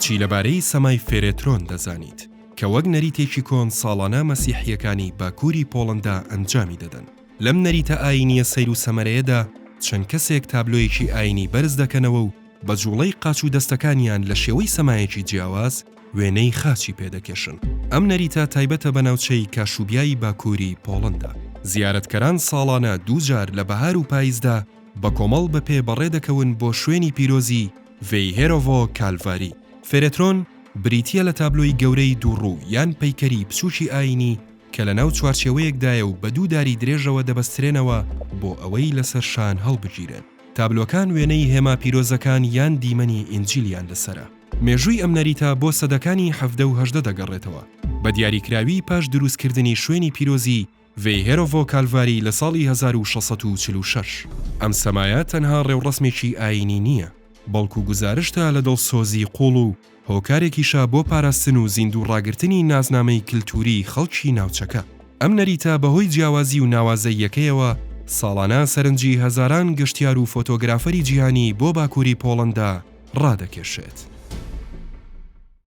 چی لەبارەی سەمای فێرێترۆن دەزانیت کە وەک نەریتێکی کۆن ساڵانە مەسیحیەکانی باکووری پۆڵەندا ئەنجامی دەدەن. لەم نەریتە ئاینیە سەیر و سەمەرەیەدا چەند کەسێک تابلۆیەکی ئاینی بەرز دەکەنەوە و بە جوڵەی قاچ و دەستەکانیان لە شێوەی سەمایەکی جیاواز وێنەی خاچی پێدەکێشن. ئەم نەریتە تایبەتە بە ناوچەی کاشوبیایی باکووری پۆڵەندا. زیارەتکەران ساڵانە دووجار لە بەهار و پاییزدا بە کۆمەڵ بەپێ بەڕێدەکەون بۆ شوێنی پیرۆزی ڤێیهێرۆڤۆ کالڤاری. فێرێترۆن بریتیە لە تابلۆی گەورەی دووڕوو یان پەیکەری بچووکی ئاینی کە لە ناو چوارچێوەیەکدایە و بە دوو داری درێژەوە دەبەسترێنەوە بۆ ئەوەی لەسەر شان هەڵبگیرێن. تابلۆکان وێنەی هێما پیرۆزەکان یان دیمەنی ئینجیلیان لەسەرە. مێژووی ئەم نەریتە بۆ سەدەکانی 17 و 18 دەگەڕێتەوە. بە دیاریکراوی پاش دروستکردنی شوێنی پیرۆزی ڤێیهێرۆڤۆ کالڤاری لە ساڵی 1646. ئەم سەمایە تەنها ڕێوڕەسمێکی ئاینی نییە، بەڵکو گزارشتە لە دڵسۆزی قوڵ و هۆکارێکیشە بۆ پاراستن و زیندوو ڕاگرتنی نازنامەی کلتوری خەڵکی ناوچەکە. ئەم نەریتە بەهۆی جیاوازی و ناوازەیەکەیەوە ساڵانە سەرنجی هەزاران گەشتیار و فۆتۆگرافەری جیهانی بۆ باکووری پۆڵەندا ڕادەکێشێت.